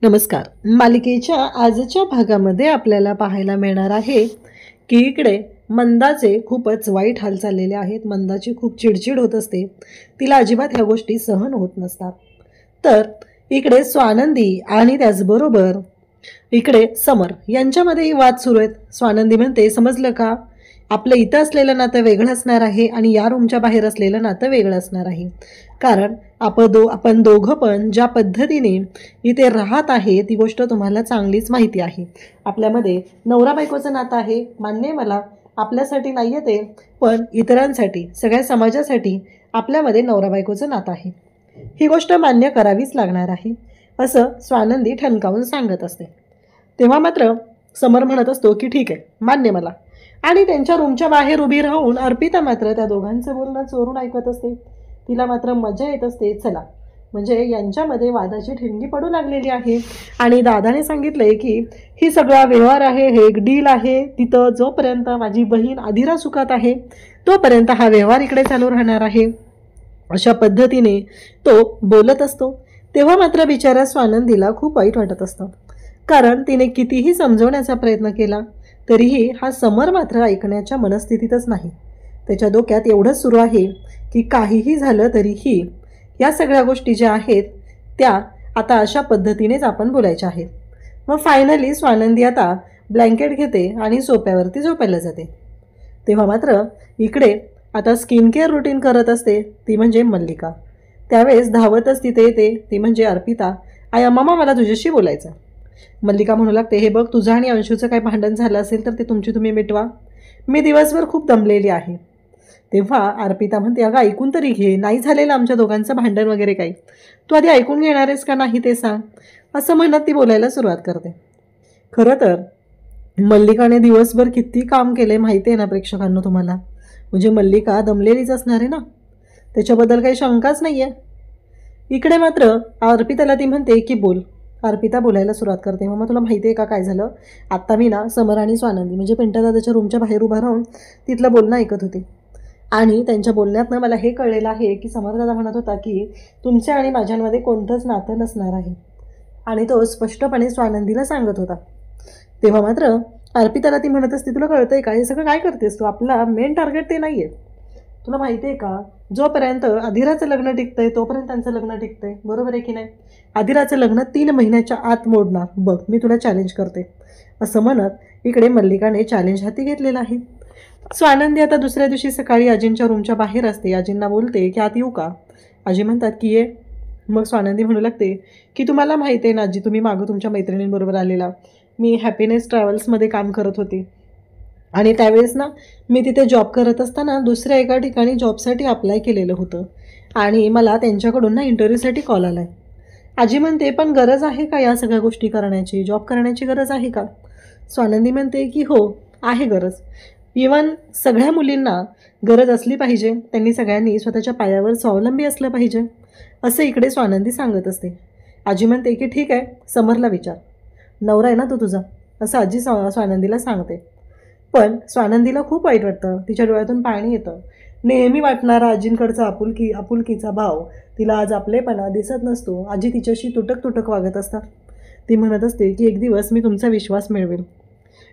नमस्कार. मालिकेच्या आजच्या भागामध्ये आपल्याला पाहायला मिळणार आहे की इकडे मंदाचे खूपच वाईट हाल चाललेले आहेत. मंदाची खूप चिडचिड होत असते. तिला अजिबात ह्या गोष्टी सहन होत नसतात. तर इकडे स्वानंदी आणि त्याचबरोबर इकडे समर यांच्यामध्येही वाद सुरू आहेत. स्वानंदी म्हणते, समजलं का, आपलं इथं असलेलं नातं वेगळं असणार आहे आणि या रूमच्या बाहेर असलेलं नातं वेगळं असणार आहे. कारण आपण दोघं पण ज्या पद्धतीने इथे राहत आहे ती गोष्ट तुम्हाला चांगलीच माहिती आहे. आपल्यामध्ये नवरा बायकोचं नातं आहे, मान्य आहे मला, आपल्यासाठी नाही आहे ते, पण इतरांसाठी, सगळ्या समाजासाठी आपल्यामध्ये नवरा बायकोचं नातं आहे. ही गोष्ट मान्य करावीच लागणार आहे, असं स्वानंदी ठणकावून सांगत असते. तेव्हा मात्र समर म्हणत असतो की ठीक आहे, मान्य मला. आणि त्यांच्या रूमच्या बाहेर उभी राहून अर्पिता मात्र त्या दोघांचं बोलणं चोरून ऐकत असते. तिला मात्र मजा येत असते. चला, म्हणजे यांच्यामध्ये वादाची ठिणगी पडू लागलेली आहे. आणि दादाने सांगितलंय की ही सगळा व्यवहार आहे, हे एक डील आहे. तिथं जोपर्यंत माझी बहीण आदिरा सुखात आहे तोपर्यंत हा व्यवहार इकडे चालू राहणार आहे, अशा पद्धतीने तो बोलत असतो. तेव्हा मात्र बिचारा स्वानंदीला खूप वाईट वाटत असतं. कारण तिने कितीही समजवण्याचा प्रयत्न केला तरीही हा समर मात्र ऐकण्याच्या मनस्थितीतच नाही. त्याच्या डोक्यात एवढंच सुरू आहे की काहीही झालं तरीही या सगळ्या गोष्टी ज्या आहेत त्या आता अशा पद्धतीनेच आपण बोलायच्या आहेत. मग फायनली स्वानंदी आता ब्लँकेट घेते आणि सोप्यावरती झोपायला जाते. तेव्हा मात्र इकडे आता स्किन केअर रुटीन करत असते ती म्हणजे मल्लिका. त्यावेळेस धावतच तिथे येते ती म्हणजे अर्पिता. मामा, मला तुझ्याशी बोलायचं. मल्लिका म्हणू लागते, हे बघ, तुझं आणि अंशूचं काही भांडण झालं असेल तर ते तुमची तुम्ही मिटवा. मी दिवसभर खूप दमलेली आहे. तेव्हा अर्पिता म्हणते, अगं ऐकून तरी घे, नाही झालेलं आमच्या दोघांचं भांडण वगैरे काही, तू आधी ऐकून घेणार आहेस का नाही ते सांग, असं म्हणत ती बोलायला सुरुवात करते. खरं तर मल्लिकाने दिवसभर किती काम केले माहिती आहे ना प्रेक्षकांना तुम्हाला. म्हणजे मल्लिका दमलेलीच असणार आहे ना, त्याच्याबद्दल काही शंकाच नाही आहे. इकडे मात्र अर्पिताला ती म्हणते की बोल. अर्पिता बोलायला सुरुवात करते, मग तुला माहिती आहे का काय झालं, आत्ता मी ना समर आणि स्वानंदी म्हणजे पिंटा दादाच्या रूमच्या बाहेर उभा राहून तिथलं बोलणं ऐकत होते. आणि त्यांच्या बोलण्यातनं मला हे कळलेलं आहे की समरदादा म्हणत होता की तुमच्या आणि माझ्यांमध्ये कोणतंच नातं नसणार आहे. आणि तो स्पष्टपणे स्वानंदीला सांगत होता. तेव्हा मात्र अर्पिताला ती म्हणत असते, तुला कळतंय का, हे सगळं काय करतेस तू, आपला मेन टार्गेट ते नाही आहे. तुला माहिती आहे का, जोपर्यंत अधिराचं लग्न टिकतंय तोपर्यंत त्यांचं लग्न टिकतंय, बरोबर आहे की नाही. अधिराचं लग्न 3 महिन्याच्या आत मोडणार, बघ मी तुला चॅलेंज करते, असं म्हणत इकडे मल्लिकाने चॅलेंज हाती घेतलेलं आहे. स्वानंदी आता दुसऱ्या दिवशी सकाळी आजींच्या रूमच्या बाहेर असते. आजींना बोलते की आत येऊ का. आजी म्हणतात की ये. मग स्वानंदी म्हणू लागते की तुम्हाला माहिती आहे ना आजी, तुम्ही मागं तुमच्या मैत्रिणींबरोबर आलेला, मी हॅपीनेस ट्रॅव्हल्समध्ये काम करत होते आणि त्यावेळेस ना मी तिथे जॉब करत असताना दुसऱ्या एका ठिकाणी जॉबसाठी अप्लाय केलेलं होतं आणि मला त्यांच्याकडून ना इंटरव्ह्यूसाठी कॉल आला आहे. आजी म्हणते, पण गरज आहे का या सगळ्या गोष्टी करण्याची, जॉब करण्याची गरज आहे का. स्वानंदी म्हणते की हो आहे गरज. इवन सगळ्या मुलींना गरज असली पाहिजे, त्यांनी सगळ्यांनी स्वतःच्या पायावर स्वावलंबी असलं पाहिजे, असं इकडे स्वानंदी सांगत असते. आजी म्हणते की ठीक आहे, समरला विचार, नवरा आहे ना तो तुझा, असं आजी स्वानंदीला सांगते. पण स्वानंदीला खूप वाईट वाटतं, तिच्या डोळ्यातून पाणी येतं. नेहमी वाटणारा आजींकडचा आपुलकीचा भाव तिला आज आपलेपणा दिसत नसतो. आजी तिच्याशी तुटक वागत असतात. ती म्हणत असते की एक दिवस मी तुमचा विश्वास मिळवेल.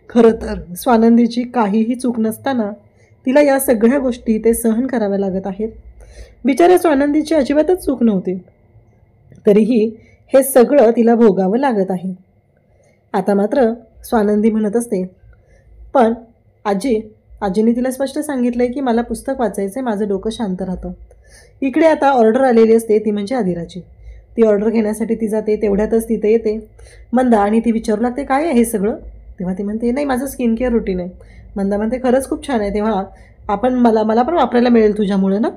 खरं तर स्वानंदीची काहीही चूक नसताना तिला या सगळ्या गोष्टी ते सहन कराव्या लागत आहेत. बिचाऱ्या स्वानंदीची अजिबातच चूक नव्हती, तरीही हे सगळं तिला भोगावं लागत आहे. आता मात्र स्वानंदी म्हणत असते, पण आजीने तिला स्पष्ट सांगितलं आहे की मला पुस्तक वाचायचं आहे, माझं डोकं शांत राहतं. इकडे आता ऑर्डर आलेली असते ती म्हणजे अधिराची. ती ऑर्डर घेण्यासाठी ती जाते. तेवढ्यातच तिथे येते मंदा आणि ती विचारू लागते काय आहे हे सगळं. तेव्हा ती म्हणते, नाही माझं स्किन केअर रुटीन आहे. मंदा म्हणते, खरंच खूप छान आहे, तेव्हा मला पण वापरायला मिळेल तुझ्यामुळे ना.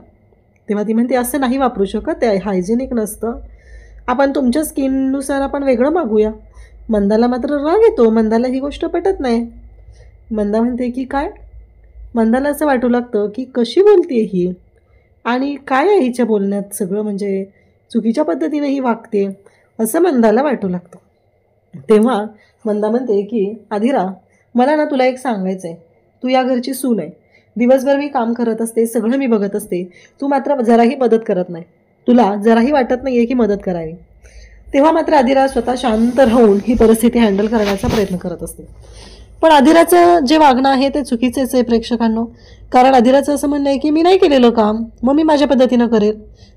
तेव्हा ती म्हणते, असं नाही वापरू शकत, ते हायजेनिक नसतं, आपण तुमच्या स्किननुसार आपण वेगळं मागूया. मंदाला मात्र राग येतो, मंदाला ही गोष्ट पटत नाही. मंदा म्हणते की काय. मंदाला असं वाटू लागतं की कशी बोलते ही आणि काय आहे हिच्या बोलण्यात सगळं, म्हणजे चुकीच्या पद्धतीने ही वागते असं मंदाला वाटू लागतं. तेव्हा मंदा म्हणते की अधिरा, मला ना तुला एक सांगायचं आहे, तू या घरची सून आहे, दिवसभर मी काम करत असते, सगळं मी बघत असते, तू मात्र जराही मदत करत नाही, तुला जराही वाटत नाही आहे की मदत करावी. तेव्हा मात्र अधिरा स्वतः शांत राहून ही परिस्थिती हँडल करण्याचा प्रयत्न करत असते. पण अधिराचं जे वागणं आहे ते चुकीचेच आहे प्रेक्षकांनो. कारण अधिराचं असं म्हणणं आहे की मी नाही केलेलं काम, मग मी माझ्या पद्धतीनं करेल,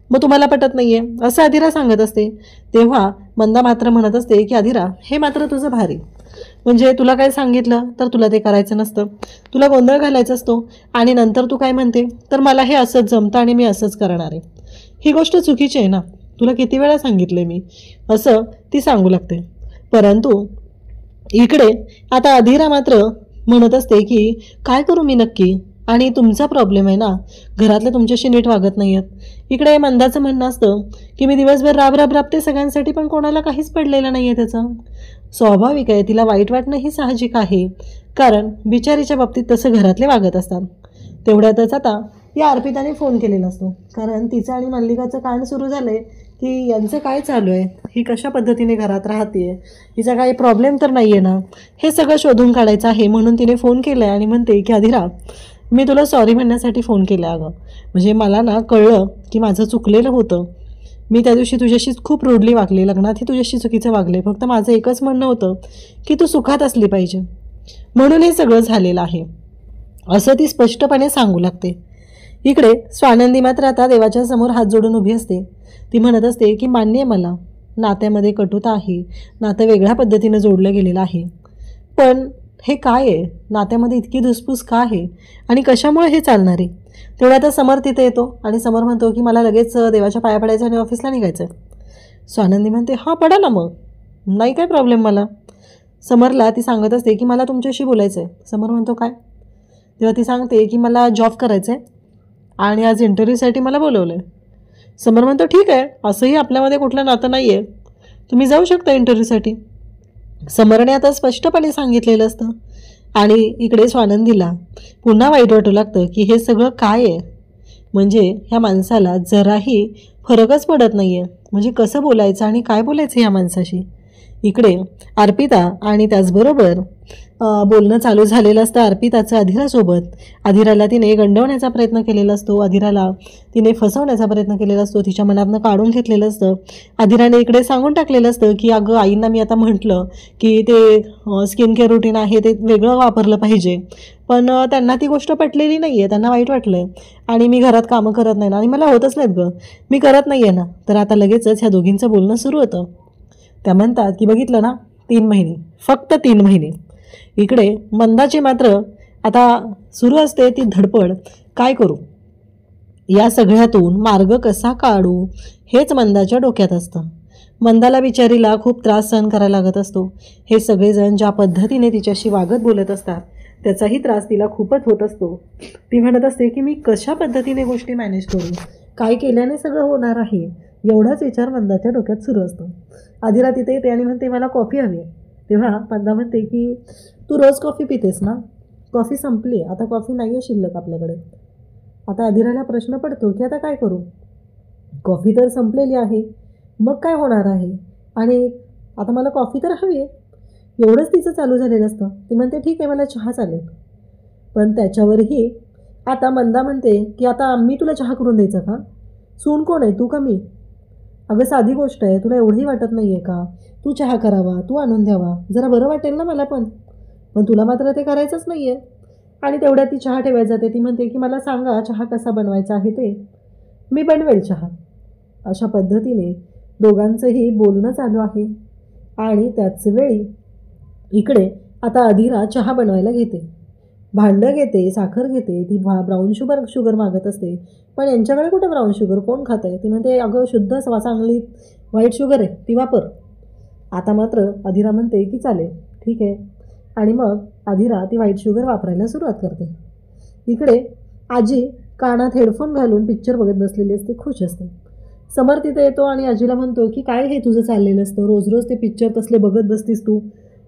मग तुम्हाला पटत नाहीये असं अधिरा सांगत असते. तेव्हा मंदा मात्र म्हणत असते की अधिरा, हे मात्र तुझं भारी, म्हणजे तुला काय सांगितलं तर तुला ते करायचं नसतं, तुला गोंधळ घालायचा असतो आणि नंतर तू काय म्हणते तर मला हे असंच जमतं आणि मी असंच करणार आहे. ही गोष्ट चुकीची आहे ना, तुला किती वेळा सांगितले मी, असं ती सांगू लागते. परंतु इकडे आता अधिरा मात्र म्हणत असते की काय करू मी नक्की, आणि तुमचा प्रॉब्लेम आहे ना, घरातले तुमच्याशी नीट वागत नाही आहेत. इकडे मंदाचं म्हणणं असतं की मी दिवसभर राबते सगळ्यांसाठी, पण कोणाला काहीच पडलेलं नाही आहे त्याचं. स्वाभाविक आहे, तिला वाईट वाटणं ही साहजिक आहे, कारण बिचारीच्या बाबतीत तसं घरातले वागत असतात. तेवढ्यातच आता या अर्पिताने फोन केलेला असतो, कारण तिचं आणि मल्लिकाचं कांड सुरू झालं आहे की यांचं काय चालू आहे, ही कशा पद्धतीने घरात राहते, हिचा काही प्रॉब्लेम तर नाही आहे ना, हे सगळं शोधून काढायचं आहे. म्हणून तिने फोन केला आहे आणि म्हणते की अधिरा, मी तुला सॉरी म्हणण्यासाठी फोन केला अगं, म्हणजे मला ना कळलं की माझं चुकलेलं होतं, मी त्या दिवशी तुझ्याशी खूप रूडली वागले, लग्नातही तुझ्याशी चुकीचं वागले, फक्त माझं एकच म्हणणं होतं की तू सुखात असली पाहिजे, म्हणून हे सगळं झालेलं आहे, असं ती स्पष्टपणे सांगू लागते. इकडे स्वानंदी मात्र आता देवाच्या समोर हात जोडून उभी असते. ती म्हणत असते की मान्य आहे मला, नात्यामध्ये कटुता आहे, नातं वेगळ्या पद्धतीनं जोडलं गेलेलं आहे, पण हे काय आहे, नात्यामध्ये इतकी धुसफूस का आहे आणि कशामुळे हे चालणार आहे. तेवढा आता समर तिथे येतो आणि समर म्हणतो की मला लगेच देवाच्या पाया पडायचं आणि ऑफिसला निघायचं. स्वानंदी म्हणते हां पडा ना, मग नाही काय प्रॉब्लेम मला. समरला ती सांगत असते की मला तुमच्याशी बोलायचं आहे. समर म्हणतो काय. तेव्हा ती सांगते की मला जॉब करायचं आहे आणि आज इंटरव्ह्यूसाठी मला बोलवलं आहे. समर म्हणतो ठीक आहे, असंही आपल्यामध्ये कुठलं नातं नाही आहे, तुम्ही जाऊ शकता इंटरव्ह्यूसाठी. समरने आता स्पष्टपणे सांगितलेलं असतं आणि इकडे स्वानंदीला पुन्हा वाईट वाटू लागतं की हे सगळं काय आहे, म्हणजे ह्या माणसाला जराही फरकच पडत नाही आहे, म्हणजे कसं बोलायचं आणि काय बोलायचं ह्या माणसाशी. इकडे अर्पिता आणि त्याचबरोबर बोलणं चालू झालेलं असतं अर्पिताचं अधिरासोबत. अधिराला तिने गंडवण्याचा प्रयत्न केलेला असतो, अधिराला तिने फसवण्याचा प्रयत्न केलेला असतो, तिच्या मनातनं काढून घेतलेलं असतं. अधिराने इकडे सांगून टाकलेलं असतं की अगं आईंना मी आता म्हटलं की ते स्किन केअर रुटीन आहे ते वेगळं वापरलं पाहिजे, पण त्यांना ती गोष्ट पटलेली नाही आहे, त्यांना वाईट वाटलं आहे आणि मी घरात कामं करत नाही ना, आणि मला होतच नाहीत गं, मी करत नाही आहे ना. तर आता लगेचच ह्या दोघींचं बोलणं सुरू होतं. त्या म्हणतात की बघितलं ना, 3 महिने, फक्त 3 महिने. इकडे मंदाची मात्र आता सुरू असते ती धडपड, काय करू, या सगळ्यातून मार्ग कसा काढू, हेच मंदाच्या डोक्यात असतं. मंदाला बिचारीला खूप त्रास सहन करायला लागत असतो. हे सगळेजण ज्या पद्धतीने तिच्याशी वागत बोलत असतात त्याचाही त्रास तिला खूपच होत असतो. ती म्हणत असते की मी कशा पद्धतीने गोष्टी मॅनेज करू, काय केल्याने सगळं होणार आहे, एवढाच विचार मंदाच्या डोक्यात सुरू असतो. अधिरा तिथे येते आणि म्हणते मला कॉफी हवी. तेव्हा मंदा म्हणते की तू रोज कॉफी पितेस ना, कॉफी संपली, आता कॉफी नाही आहे शिल्लक आपल्याकडे. आता अधिराला प्रश्न पडतो की आता काय करू, कॉफी तर संपलेली आहे, मग काय होणार आहे, आणि आता मला कॉफी तर हवी आहे. एवढंच तिचं चालू झालेलं असतं. ती म्हणते ठीक आहे मला चहा चालेल, पण त्याच्यावरही आता मंदा म्हणते की आता मी तुला चहा करून द्यायचा का, सून कोण आहे तू का मी, अगं साधी गोष्ट आहे, तुला एवढंही वाटत नाही आहे का, तू चहा करावा, तू आणून द्यावा, जरा बरं वाटेल ना मला पण तुला मात्र ते करायचंच नाही आहे. आणि तेवढ्यात ती चहा ठेवायला जाते. ती म्हणते की मला सांगा चहा कसा बनवायचा आहे ते, मी बनवेल चहा. अशा पद्धतीने दोघांचंही बोलणं चालू आहे. आणि त्याच वेळी इकडे आता अधिरा चहा बनवायला घेते, भांडं घेते, साखर घेते, ती ब्राऊन शुगर मागत असते, पण यांच्याकडे कुठं ब्राऊन शुगर, कोण खात आहे. ती म्हणते अगं शुद्ध चांगली व्हाईट शुगर आहे ती वापर. आता मात्र अधिरा म्हणते की चालेल ठीक आहे, आणि मग अधिरा ती व्हाईट शुगर वापरायला सुरुवात करते. इकडे आजी कानात हेडफोन घालून पिक्चर बघत बसलेली असते, खुश असते. समर तिथे येतो आणि आजीला म्हणतो की काय हे तुझं चाललेलं असतं, रोज रोज ते पिक्चर तसले बघत बसतीस तू,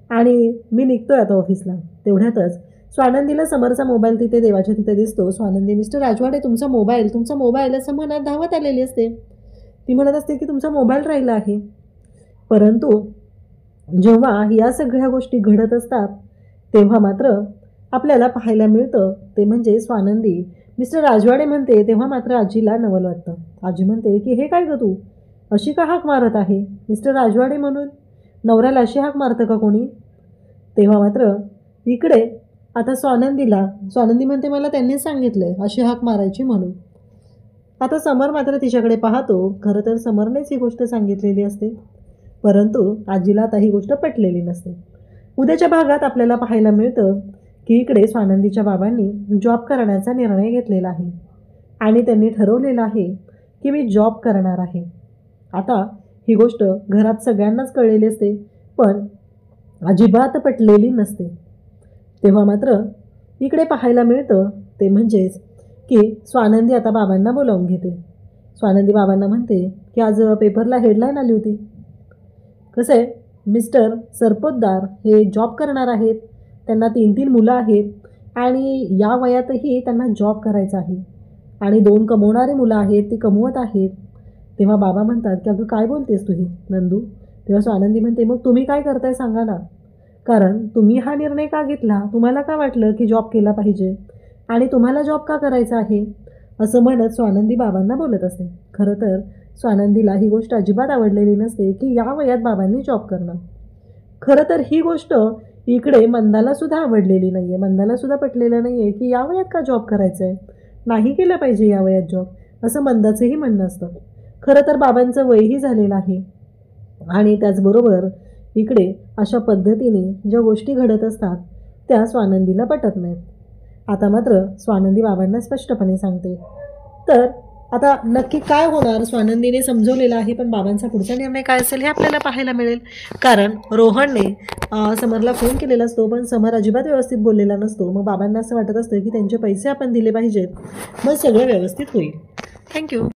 आणि मी निघतोय आता ऑफिसला. तेवढ्यातच स्वानंदीला समरचा मोबाईल तिथे देवाच्या तिथे दिसतो. स्वानंदी मिस्टर राजवाडे तुमचा मोबाईल असं मनात धावत आलेली असते. ती म्हणत असते की तुमचा मोबाईल राहिला आहे. परंतु जेव्हा या सगळ्या गोष्टी घडत असतात तेव्हा मात्र आपल्याला पाहायला मिळतं ते म्हणजे स्वानंदी मिस्टर राजवाडे म्हणते तेव्हा मात्र आजीला नवल वाटतं. आजी म्हणते की हे काय गं तू, अशी का हाक मारत आहे? मिस्टर राजवाडे म्हणून नवऱ्याला अशी हाक मारतं का कोणी? तेव्हा मात्र इकडे आता स्वानंदी म्हणते मला त्यांनीच सांगितलंय अशी हाक मारायची म्हणून. आता समर मात्र तिच्याकडे पाहतो. खरं तर समरनेच ही गोष्ट सांगितलेली असते, परंतु आजीला आता ही गोष्ट पटलेली नसते. उद्याच्या भागात आपल्याला पाहायला मिळतं की इकडे स्वानंदीच्या बाबांनी जॉब करण्याचा निर्णय घेतलेला आहे आणि त्यांनी ठरवलेलं आहे की मी जॉब करणार आहे. आता ही गोष्ट घरात सगळ्यांनाच कळलेली असते, पण अजिबात पटलेली नसते. तेव्हा मात्र इकडे पाहायला मिळतं ते म्हणजेच की स्वानंदी आता बाबांना बोलावून घेते. स्वानंदी बाबांना म्हणते की आज पेपरला हेडलाईन आली होती. कसं आहे, मिस्टर सरपोतदार हे जॉब करणार आहेत, त्यांना 3 मुलं आहेत आणि या वयातही त्यांना जॉब करायचा आहे आणि 2 कमवणारी मुलं आहेत, ती कमवत आहेत. तेव्हा बाबा म्हणतात की अगं काय बोलतेस तू हे नंदू? तेव्हा स्वानंदी म्हणते मग तुम्ही काय करताय सांगा ना, कारण तुम्ही हा निर्णय का घेतला? तुम्हाला का वाटलं की जॉब केला पाहिजे आणि तुम्हाला जॉब का करायचा आहे? असं म्हणत स्वानंदी बाबांना बोलत असते. खरं तर स्वानंदीला ही गोष्ट अजिबात आवडलेली नसते की या वयात बाबांनी जॉब करणं. खरं तर ही गोष्ट इकडे मंदालासुद्धा आवडलेली नाही आहे. मंदालासुद्धा पटलेलं नाही आहे की या वयात का जॉब करायचं आहे, नाही केलं पाहिजे या वयात जॉब, असं मंदाचंही म्हणणं असतं. खरं तर बाबांचं वयही झालेलं आहे आणि त्याचबरोबर इकडे अशा पद्धतीने ज्या गोष्टी घडत असतात त्या स्वानंदीला पटत नाहीत. आता मात्र स्वानंदी बाबांना स्पष्टपणे सांगते. तर आता नक्की काय होणार स्वानंदीने समजवलेलं आहे, पण बाबांचा पुढचा निर्णय काय असेल हे आपल्याला पाहायला मिळेल. कारण रोहनने समरला फोन केलेला असतो, पण समर अजिबात व्यवस्थित बोललेला नसतो. मग बाबांना असं वाटत असतं की त्यांचे पैसे आपण दिले पाहिजेत, मग सगळं व्यवस्थित होईल. थँक्यू.